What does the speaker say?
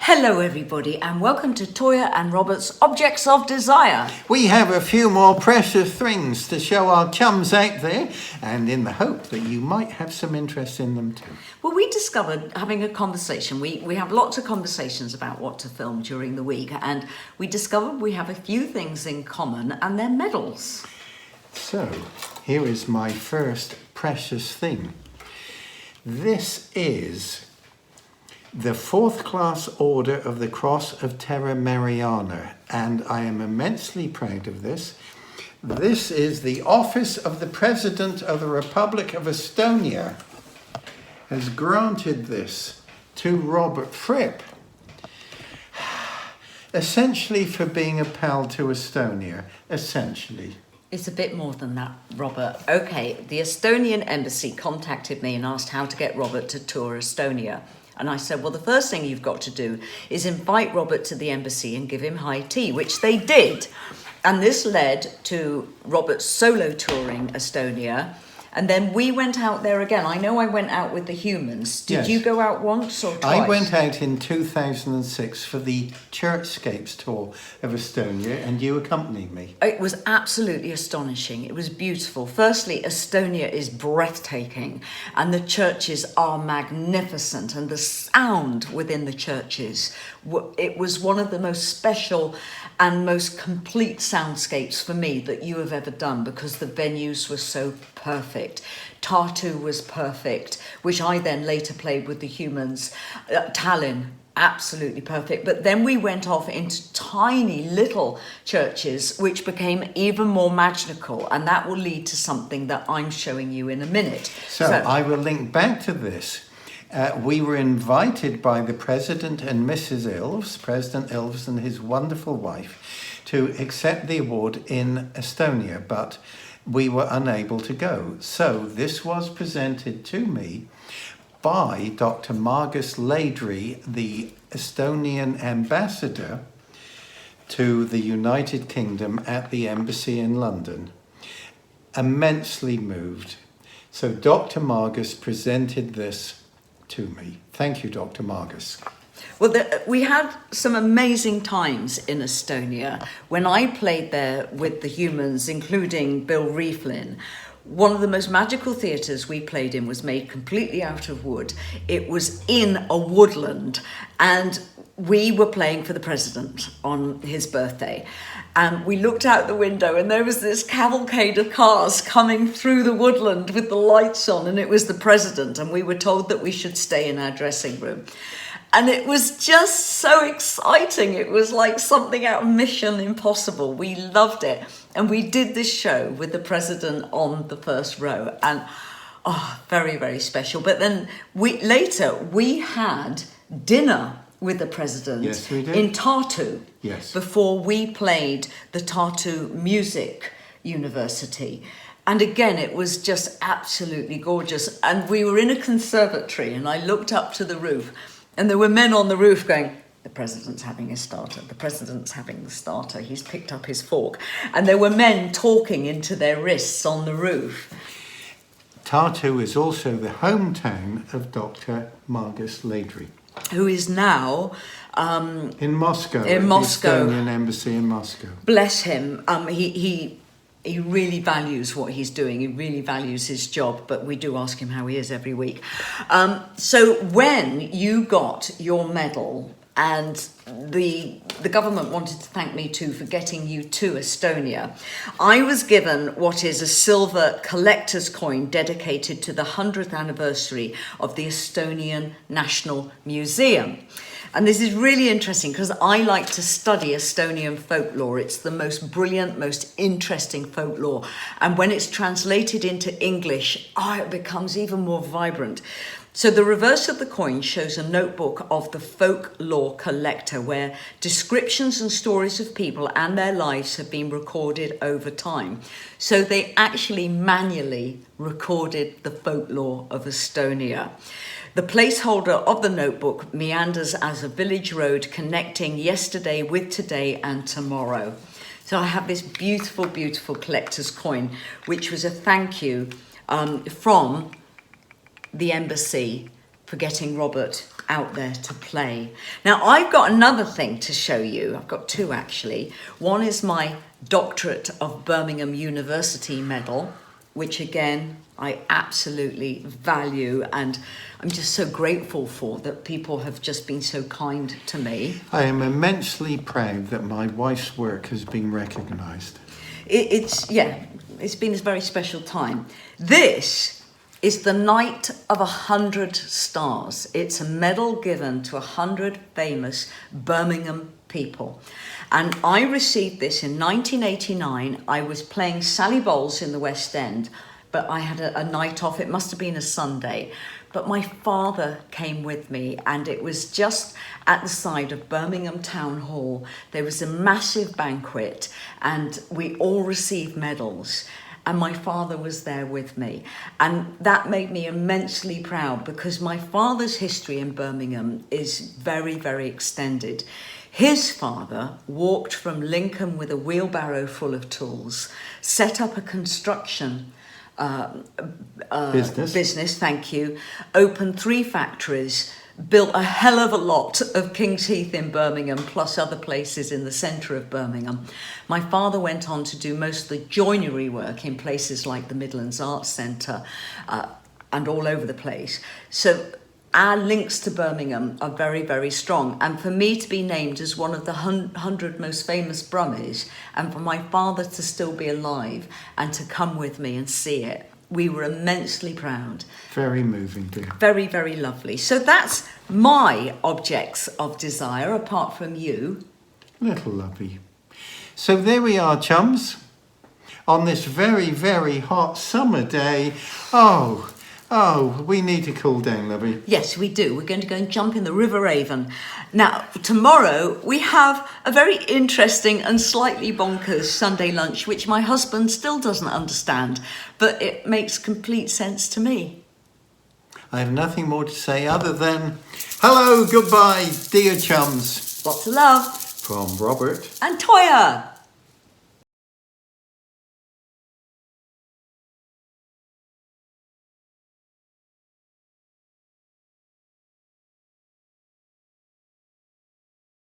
Hello everybody and welcome to Toyah and Robert's Objects of Desire. We have a few more precious things to show our chums out there, and in the hope that you might have some interest in them too. Well, we discovered having a conversation, we have lots of conversations about what to film during the week, and we discovered we have a few things in common, and they're medals. So, here is my first precious thing. This is the 4th class Order of the Cross of Terra Mariana, and I am immensely proud of this. This is the Office of the President of the Republic of Estonia has granted this to Robert Fripp, essentially for being a pal to Estonia, essentially. It's a bit more than that, Robert. Okay, the Estonian embassy contacted me and asked how to get Robert to tour Estonia. And I said, well, the first thing you've got to do is invite Robert to the embassy and give him high tea, which they did. And this led to Robert solo touring Estonia. And then we went out there again. I know I went out with the humans. Did Yes. you go out once or twice? I went out in 2006 for the Churchscapes tour of Estonia, and you accompanied me. It was absolutely astonishing. It was beautiful. Firstly, Estonia is breathtaking and the churches are magnificent, and the sound within the churches, it was one of the most special and most complete soundscapes for me that you have ever done, because the venues were so perfect. Tartu was perfect, which I then later played with the humans. Tallinn, absolutely perfect. But then we went off into tiny little churches, which became even more magical, and that will lead to something that I'm showing you in a minute. So I will link back to this. We were invited by the President and Mrs. Ilves, President Ilves and his wonderful wife, to accept the award in Estonia, but we were unable to go. So this was presented to me by Dr. Margus Laidry, the Estonian ambassador to the United Kingdom at the embassy in London. Immensely moved. So Dr. Margus presented this to me. Thank you, Dr. Margus. Well, we had some amazing times in Estonia. When I played there with the humans, including Bill Rieflin, one of the most magical theatres we played in was made completely out of wood. It was in a woodland, and we were playing for the president on his birthday. And we looked out the window and there was this cavalcade of cars coming through the woodland with the lights on, and it was the president, and we were told that we should stay in our dressing room. And it was just so exciting. It was like something out of Mission Impossible. We loved it. And we did this show with the president on the first row, and very, very special. But then later we had dinner with the president. Yes, we did. In Tartu. Yes. Before we played the Tartu Music University. And again, it was just absolutely gorgeous. And we were in a conservatory, and I looked up to the roof, and there were men on the roof going, the president's having his starter, the president's having the starter, he's picked up his fork. And there were men talking into their wrists on the roof. Tartu is also the hometown of Dr. Margus Laidry, who is now in Moscow. In Moscow. The Estonian embassy in Moscow. Bless him. He really values what he's doing. He really values his job, but we do ask him how he is every week. So when you got your medal, and the government wanted to thank me too for getting you to Estonia, I was given what is a silver collector's coin dedicated to the 100th anniversary of the Estonian National Museum. And this is really interesting because I like to study Estonian folklore. It's the most brilliant, most interesting folklore. And when it's translated into English, it becomes even more vibrant. So the reverse of the coin shows a notebook of the folklore collector, where descriptions and stories of people and their lives have been recorded over time. So they actually manually recorded the folklore of Estonia. The placeholder of the notebook meanders as a village road connecting yesterday with today and tomorrow. So I have this beautiful, beautiful collector's coin, which was a thank you from the embassy for getting Robert out there to play. Now, I've got another thing to show you. I've got two, actually. One is my Doctorate of Birmingham University medal, which, again, I absolutely value, and I'm just so grateful for that people have just been so kind to me. I am immensely proud that my wife's work has been recognised. It's been a very special time. This is the Knight of 100 Stars. It's a medal given to 100 famous Birmingham people. And I received this in 1989. I was playing Sally Bowles in the West End, but I had a night off. It must have been a Sunday. But my father came with me, and it was just at the side of Birmingham Town Hall. There was a massive banquet, and we all received medals. And my father was there with me. And that made me immensely proud, because my father's history in Birmingham is very, very extended. His father walked from Lincoln with a wheelbarrow full of tools, set up a construction business, thank you, opened 3 factories, built a hell of a lot of King's Heath in Birmingham, plus other places in the centre of Birmingham. My father went on to do most of the joinery work in places like the Midlands Arts Centre and all over the place. So our links to Birmingham are very, very strong. And for me to be named as one of the 100 most famous Brummies, and for my father to still be alive and to come with me and see it, we were immensely proud. Very moving, dear. Very, very lovely. So that's my objects of desire, apart from you. Little lovey. So there we are, chums, on this very, very hot summer day. Oh, we need to cool down, lovey. Yes, we do. We're going to go and jump in the River Avon. Now, tomorrow we have a very interesting and slightly bonkers Sunday lunch, which my husband still doesn't understand, but it makes complete sense to me. I have nothing more to say other than hello, goodbye, dear chums. Lots of love. From Robert and Toyah.